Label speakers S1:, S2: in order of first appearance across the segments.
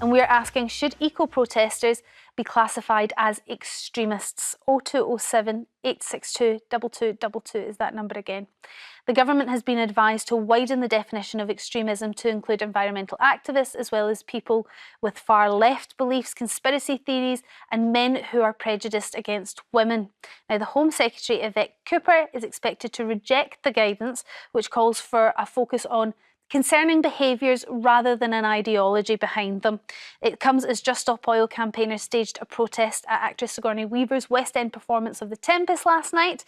S1: And we're asking, should eco-protesters be classified as extremists? 0207 862 2222 is that number again. The government has been advised to widen the definition of extremism to include environmental activists, as well as people with far left beliefs, conspiracy theories, and men who are prejudiced against women. Now, the Home Secretary, Yvette Cooper, is expected to reject the guidance, which calls for a focus on concerning behaviours rather than an ideology behind them. It comes as Just Stop Oil campaigners staged a protest at actress Sigourney Weaver's West End performance of The Tempest last night.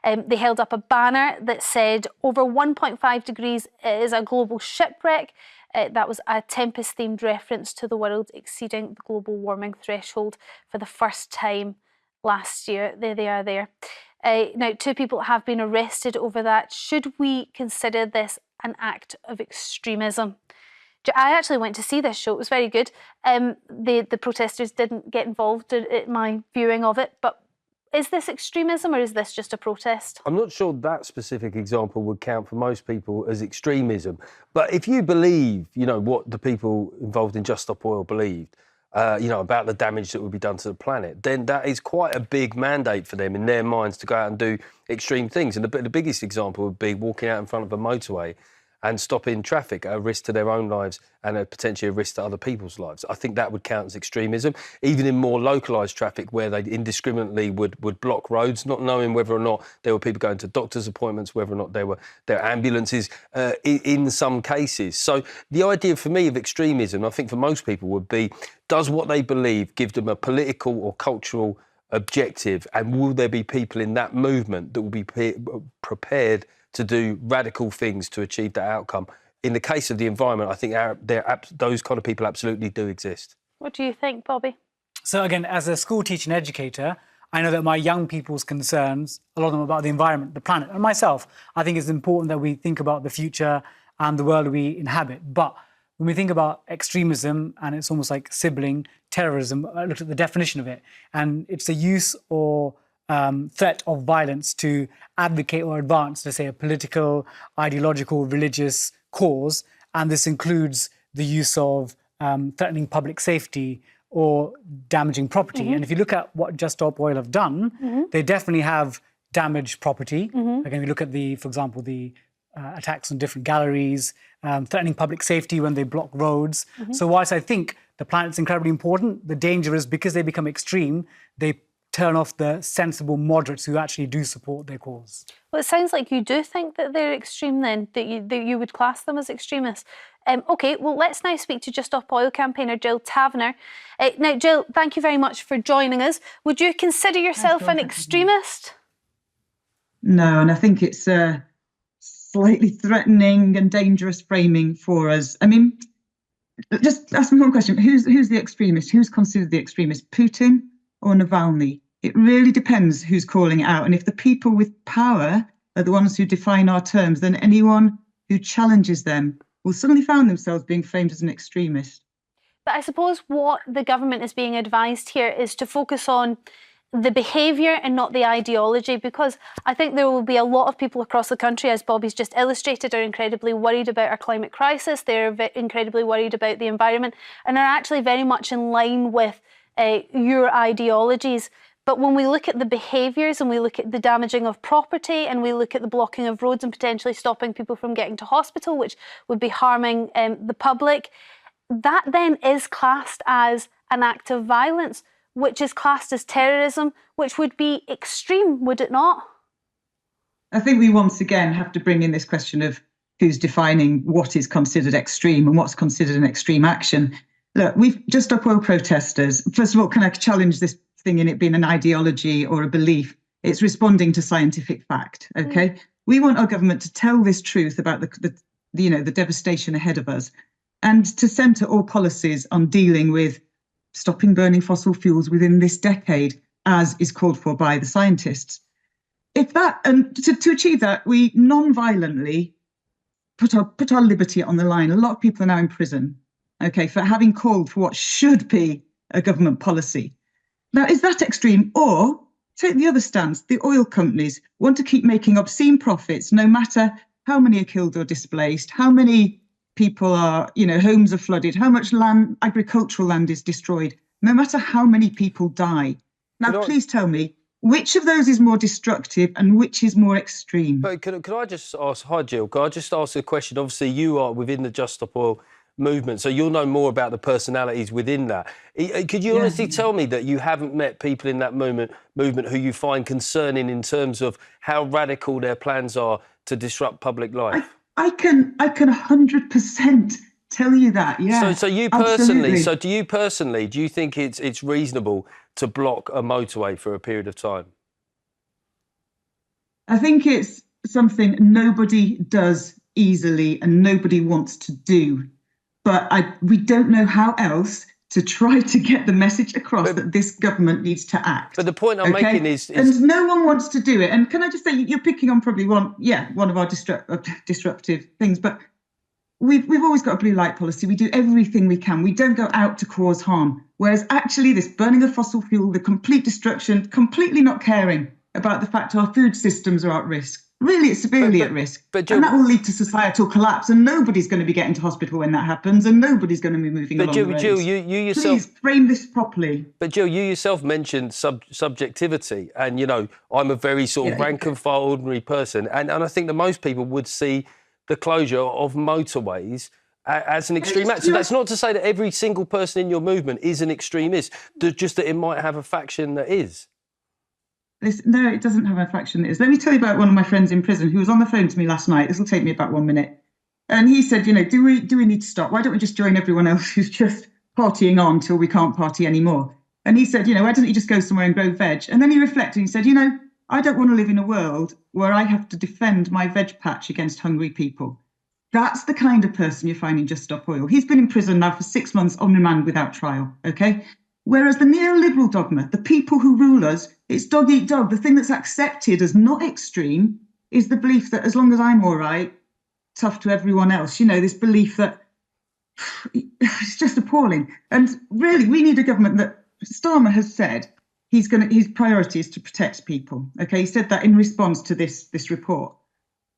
S1: They held up a banner that said, "Over 1.5 degrees is a global shipwreck." That was a Tempest-themed reference to the world exceeding the global warming threshold for the first time last year. There they are there. Now, 2 people have been arrested over that. Should we consider this an act of extremism? I actually went to see this show. It was very good. The protesters didn't get involved in my viewing of it, but is this extremism or is this just a protest?
S2: I'm not sure that specific example would count for most people as extremism. But if you believe, what the people involved in Just Stop Oil believed, about the damage that would be done to the planet, then that is quite a big mandate for them in their minds to go out and do extreme things. And the biggest example would be walking out in front of a motorway and stopping traffic at a risk to their own lives and potentially a risk to other people's lives. I think that would count as extremism, even in more localised traffic where they indiscriminately would block roads, not knowing whether or not there were people going to doctor's appointments, whether or not there were ambulances in some cases. So the idea for me of extremism, I think for most people, would be, does what they believe give them a political or cultural objective, and will there be people in that movement that will be prepared to do radical things to achieve that outcome? In the case of the environment, I think those kind of people absolutely do exist.
S1: What do you think, Bobby?
S3: So again, as a school teacher and educator, I know that my young people's concerns, a lot of them about the environment, the planet, and myself, I think it's important that we think about the future and the world we inhabit. But when we think about extremism, and it's almost like sibling terrorism, I looked at the definition of it, and it's the use or threat of violence to advocate or advance, let's say, a political, ideological, religious cause. And this includes the use of threatening public safety or damaging property. And if you look at what Just Stop Oil have done, they definitely have damaged property. Again, we look at for example, the attacks on different galleries, threatening public safety when they block roads. So whilst I think the planet's incredibly important, the danger is because they become extreme, they turn off the sensible moderates who actually do support their cause.
S1: Well, it sounds like you do think that they're extreme then, that you would class them as extremists. OK, well, let's now speak to Just Stop Oil campaigner Jill Taverner. Now, Jill, thank you very much for joining us. Would you consider yourself an extremist?
S4: No, and I think it's a slightly threatening and dangerous framing for us. I mean, just ask me one question. Who's the extremist? Who's considered the extremist? Putin or Navalny? It really depends who's calling it out. And if the people with power are the ones who define our terms, then anyone who challenges them will suddenly find themselves being framed as an extremist.
S1: But I suppose what the government is being advised here is to focus on the behaviour and not the ideology, because I think there will be a lot of people across the country, as Bobby's just illustrated, are incredibly worried about our climate crisis. They're incredibly worried about the environment and are actually very much in line with your ideologies. But when we look at the behaviours and we look at the damaging of property and we look at the blocking of roads and potentially stopping people from getting to hospital, which would be harming the public, that then is classed as an act of violence, which is classed as terrorism, which would be extreme, would it not?
S4: I think we once again have to bring in this question of who's defining what is considered extreme and what's considered an extreme action. Look, we've Just Stop Oil protesters. First of all, can I challenge this thing in it being an ideology or a belief? It's responding to scientific fact, okay? We want our government to tell this truth about the devastation ahead of us, and to centre all policies on dealing with stopping burning fossil fuels within this decade, as is called for by the scientists. If that, and to achieve that, we non-violently put our liberty on the line. A lot of people are now in prison, okay, for having called for what should be a government policy. Now, is that extreme? Or take the other stance. The oil companies want to keep making obscene profits, no matter how many are killed or displaced, how many people are, homes are flooded, how much land, agricultural land is destroyed, no matter how many people die. Now, please tell me, which of those is more destructive and which is more extreme?
S2: But can I just ask, hi Jill, can I just ask a question? Obviously, you are within the Just Stop Oil movement, so you'll know more about the personalities within that. Could you honestly tell me that you haven't met people in that movement who you find concerning in terms of how radical their plans are to disrupt public life?
S4: I can 100% tell you that. Yeah.
S2: So you personally,
S4: absolutely.
S2: do you think it's reasonable to block a motorway for a period of time?
S4: I think it's something nobody does easily and nobody wants to do. But we don't know how else to try to get the message across that this government needs to act.
S2: But the point I'm making is...
S4: And no one wants to do it. And can I just say, you're picking on probably one of our disruptive things, but we've always got a blue light policy. We do everything we can. We don't go out to cause harm. Whereas actually this burning of fossil fuel, the complete destruction, completely not caring about the fact our food systems are at risk. Really, it's severely at risk. And that will lead to societal collapse, and nobody's going to be getting to hospital when that happens, and nobody's going to be moving along the roads.
S2: Jill, you yourself...
S4: Please, frame this properly.
S2: But Jill, you yourself mentioned subjectivity, and, I'm a very sort of rank and file ordinary person, and I think that most people would see the closure of motorways as an extreme act. So that's not to say that every single person in your movement is an extremist, just that it might have a faction that is.
S4: No, it doesn't have a faction that is. Let me tell you about one of my friends in prison who was on the phone to me last night. This will take me about 1 minute. And he said, do we need to stop? Why don't we just join everyone else who's just partying on till we can't party anymore? And he said, why don't you just go somewhere and grow veg? And then he reflected and he said, I don't want to live in a world where I have to defend my veg patch against hungry people. That's the kind of person you're finding Just Stop Oil. He's been in prison now for 6 months on remand without trial, okay? Whereas the neoliberal dogma, the people who rule us, it's dog eat dog. The thing that's accepted as not extreme is the belief that as long as I'm all right, tough to everyone else. This belief that it's just appalling. And really, we need a government that Starmer has said his priority is to protect people. Okay, he said that in response to this report.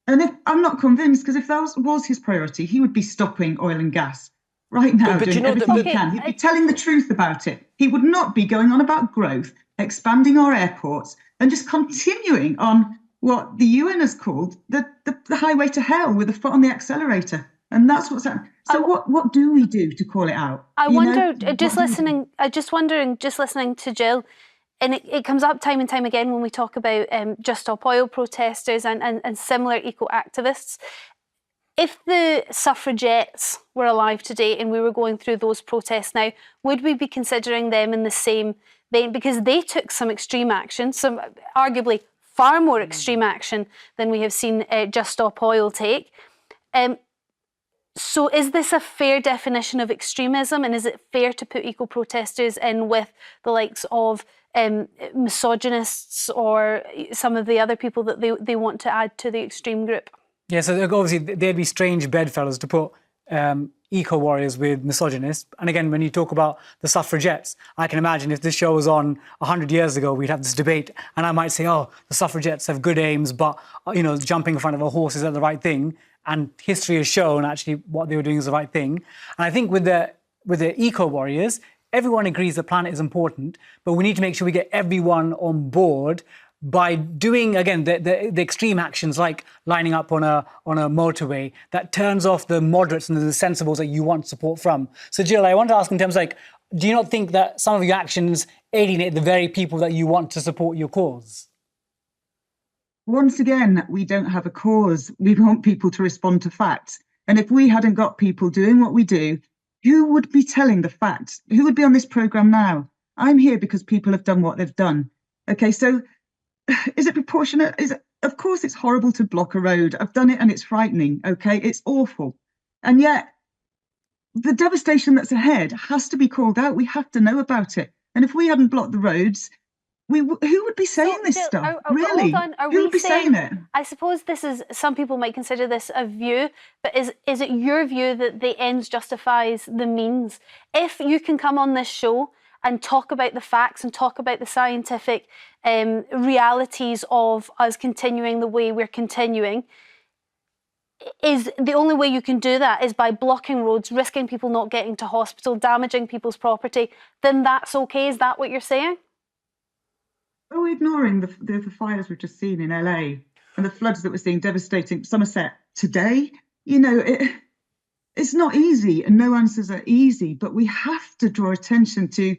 S4: And I'm not convinced, because if that was his priority, he would be stopping oil and gas right now, doing everything he can. He'd be telling the truth about it. He would not be going on about growth, expanding our airports, and just continuing on what the UN has called the highway to hell with a foot on the accelerator. And that's what's happening. So what do we do to call it out?
S1: I wonder, just listening to Jill, and it comes up time and time again when we talk about Just Stop Oil protesters and similar eco-activists. If the suffragettes were alive today and we were going through those protests now, would we be considering them in the same vein? Because they took some extreme action, some arguably far more extreme action than we have seen Just Stop Oil take. So is this a fair definition of extremism, and is it fair to put eco-protesters in with the likes of misogynists or some of the other people that they want to add to the extreme group?
S3: Yeah, so obviously they'd be strange bedfellows to put eco-warriors with misogynists. And again, when you talk about the suffragettes, I can imagine if this show was on 100 years ago, we'd have this debate, and I might say, oh, the suffragettes have good aims, but, jumping in front of a horse is the right thing. And history has shown actually what they were doing is the right thing. And I think with the eco-warriors, everyone agrees the planet is important, but we need to make sure we get everyone on board by doing, again, the extreme actions like lining up on a motorway that turns off the moderates and the sensibles that you want support from. So, Jill, I want to ask in terms do you not think that some of your actions alienate the very people that you want to support your cause?
S4: Once again, we don't have a cause. We want people to respond to facts. And if we hadn't got people doing what we do, who would be telling the facts? Who would be on this programme now? I'm here because people have done what they've done. Okay, so is it proportionate? Of course, it's horrible to block a road. I've done it and it's frightening. Okay, it's awful. And yet the devastation that's ahead has to be called out. We have to know about it. And if we hadn't blocked the roads, who would be saying this stuff? Really? Who would be saying it?
S1: I suppose some people might consider this a view, but is it your view that the ends justifies the means? If you can come on this show and talk about the facts and talk about the scientific realities of us continuing the way we're continuing, is the only way you can do that is by blocking roads, risking people not getting to hospital, damaging people's property, then that's okay. Is that what you're saying?
S4: Oh, ignoring the fires we've just seen in LA and the floods that we're seeing devastating Somerset today. You know, it's not easy, and no answers are easy, but we have to draw attention to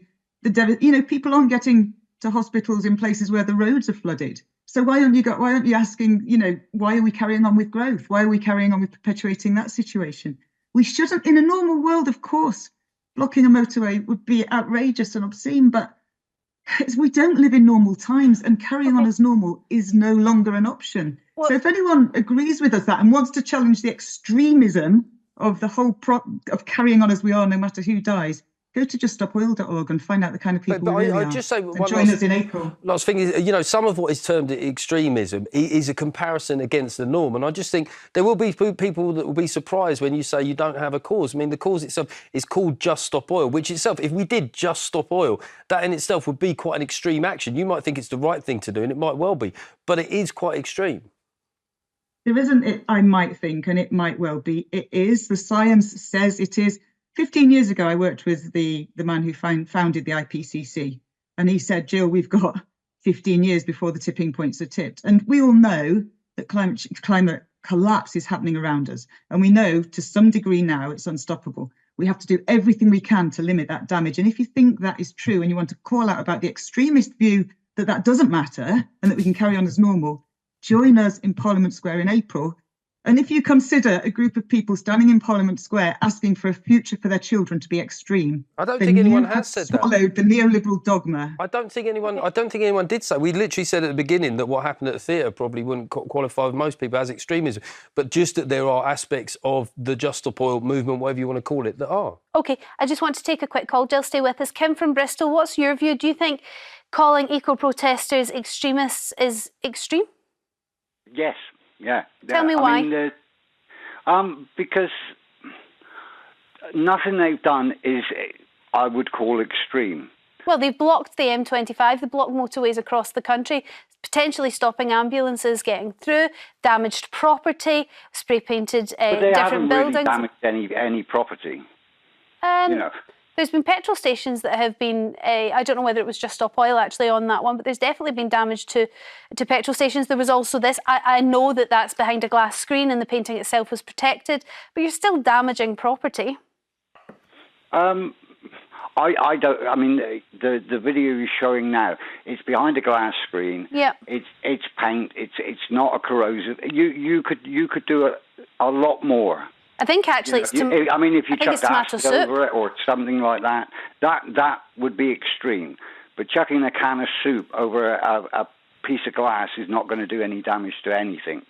S4: people aren't getting to hospitals in places where the roads are flooded. So why aren't you asking, why are we carrying on with growth? Why are we carrying on with perpetuating that situation? We shouldn't. In a normal world, of course, blocking a motorway would be outrageous and obscene, but we don't live in normal times, and carrying on as normal is no longer an option. Well, so if anyone agrees with us that and wants to challenge the extremism of the whole of carrying on as we are, no matter who dies, go to juststopoil.org and find out the kind of people we really are.
S2: Just say
S4: and join us in April.
S2: Last thing is, some of what is termed extremism is a comparison against the norm. And I just think there will be people that will be surprised when you say you don't have a cause. I mean, the cause itself is called Just Stop Oil, which itself, if we did just stop oil, that in itself would be quite an extreme action. You might think it's the right thing to do, and it might well be, but it is quite extreme.
S4: There isn't it, I might think, and it might well be. It is. The science says it is. 15 years ago, I worked with the man who founded the IPCC, and he said, Jill, we've got 15 years before the tipping points are tipped. And we all know that climate collapse is happening around us. And we know to some degree now it's unstoppable. We have to do everything we can to limit that damage. And if you think that is true and you want to call out about the extremist view that doesn't matter and that we can carry on as normal, join us in Parliament Square in April. And if you consider a group of people standing in Parliament Square asking for a future for their children to be extreme,
S2: I don't think anyone has said that.
S4: Swallowed the neoliberal dogma.
S2: I don't think anyone did say. We literally said at the beginning that what happened at the theatre probably wouldn't qualify with most people as extremism, but just that there are aspects of the Just Stop Oil movement, whatever you want to call it, that are.
S1: OK, I just want to take a quick call. Jill, stay with us. Kim from Bristol, what's your view? Do you think calling eco-protesters extremists is extreme?
S5: Yes. Yeah.
S1: Tell me why.
S5: Because nothing they've done is, I would call, extreme.
S1: Well, they've blocked the M25, they've blocked motorways across the country, potentially stopping ambulances getting through, damaged property, spray-painted different buildings.
S5: But they haven't really damaged any property.
S1: There's been petrol stations that have been, I don't know whether it was Just Stop Oil actually on that one, but there's definitely been damage to petrol stations. There was also this, I know that that's behind a glass screen and the painting itself was protected, but you're still damaging property.
S5: I don't, I mean, the video you're showing now, it's behind a glass screen.
S1: Yeah.
S5: It's paint, it's not a corrosive. You could do a lot more.
S1: I think actually
S5: if you chuck acid over it or something like that, that would be extreme. But chucking a can of soup over a piece of glass is not going to do any damage to anything.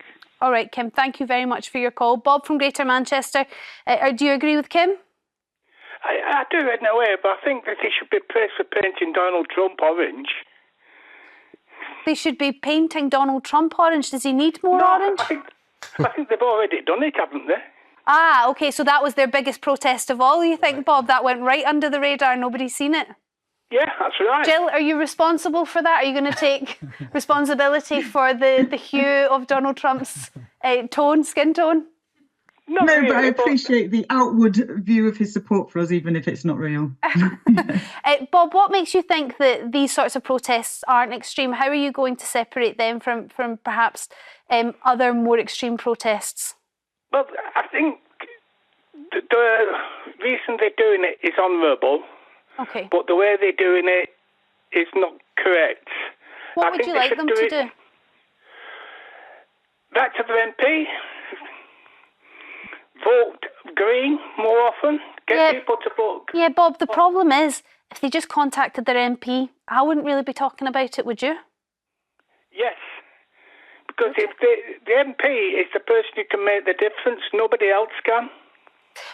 S1: All right, Kim, thank you very much for your call. Bob from Greater Manchester, do you agree with Kim?
S6: I do in a way, but I think that they should be praised for painting Donald Trump orange.
S1: They should be painting Donald Trump orange? Does he need more orange?
S6: I think they've already done it, haven't they?
S1: Ah, OK, so that was their biggest protest of all, you think, Bob? That went right under the radar, nobody's seen it?
S6: Yeah, that's right.
S1: Jill, are you responsible for that? Are you going to take responsibility for the hue of Donald Trump's skin tone?
S4: No, really, but I appreciate the outward view of his support for us, even if it's not real.
S1: Bob, what makes you think that these sorts of protests aren't extreme? How are you going to separate them from perhaps other more extreme protests?
S6: Well, I think the reason they're doing it is honourable.
S1: Okay.
S6: But the way they're doing it is not correct.
S1: What would you like them to do?
S6: Back to the MP. Vote Green more often. Get people to vote.
S1: Yeah, Bob, the problem is, if they just contacted their MP, I wouldn't really be talking about it, would you?
S6: Yes. Because if the MP is the person who can make the difference, nobody else can.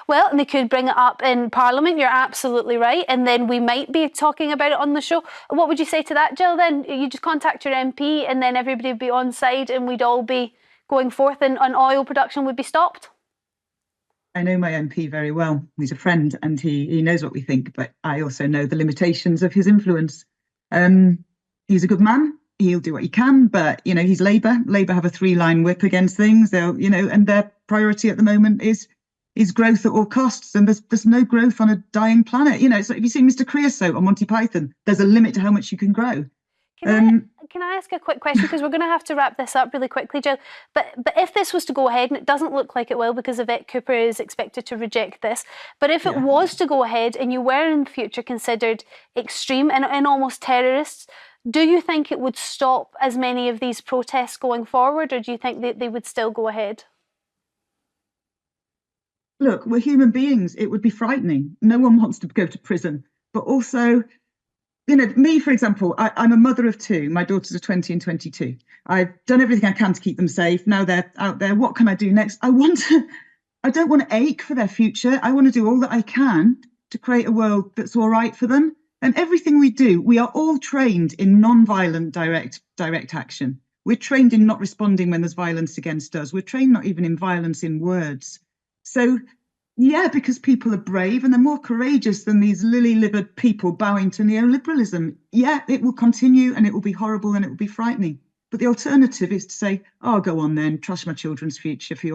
S1: Well, and they could bring it up in Parliament, you're absolutely right, and then we might be talking about it on the show. What would you say to that, Jill, then? You just contact your MP and then everybody would be on side and we'd all be going forth and oil production would be stopped?
S4: I know my MP very well. He's a friend and he knows what we think, but I also know the limitations of his influence. He's a good man. he'll do what he can, but, you know, he's Labour. Labour have a 3-line whip against things. They'll, you know, and their priority at the moment is growth at all costs. And there's no growth on a dying planet. You know, it's like, if you see Mr. Creosote on Monty Python, there's a limit to how much you can grow.
S1: Can I ask a quick question, because we're going to have to wrap this up really quickly, Jill? But if this was to go ahead, and it doesn't look like it will because Yvette Cooper is expected to reject this, but if it was to go ahead and you were in the future considered extreme and almost terrorists, do you think it would stop as many of these protests going forward, or do you think that they would still go ahead?
S4: Look, we're human beings. It would be frightening. No one wants to go to prison, but also, you know, me, for example, I'm a mother of 2. My daughters are 20 and 22. I've done everything I can to keep them safe. Now they're out there. What can I do next? I don't want to ache for their future. I want to do all that I can to create a world that's all right for them. And everything we do, we are all trained in non-violent direct action. We're trained in not responding when there's violence against us. We're trained not even in violence in words. So, yeah, because people are brave and they're more courageous than these lily-livered people bowing to neoliberalism. Yeah, it will continue and it will be horrible and it will be frightening. But the alternative is to say, oh, go on then, trash my children's future for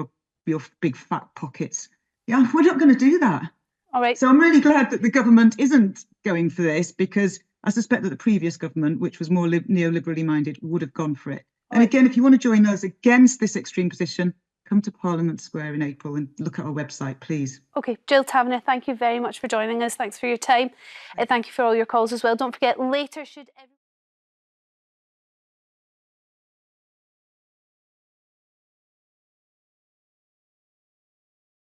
S4: your big fat pockets. Yeah, we're not going to do that.
S1: All right.
S4: So I'm really glad that the government isn't going for this, because I suspect that the previous government, which was more neoliberally minded, would have gone for it. And again, if you want to join us against this extreme position, come to Parliament Square in April and look at our website, please.
S1: OK, Jill Taverner, thank you very much for joining us. Thanks for your time. Thank you for all your calls as well. Don't forget, later should everyone...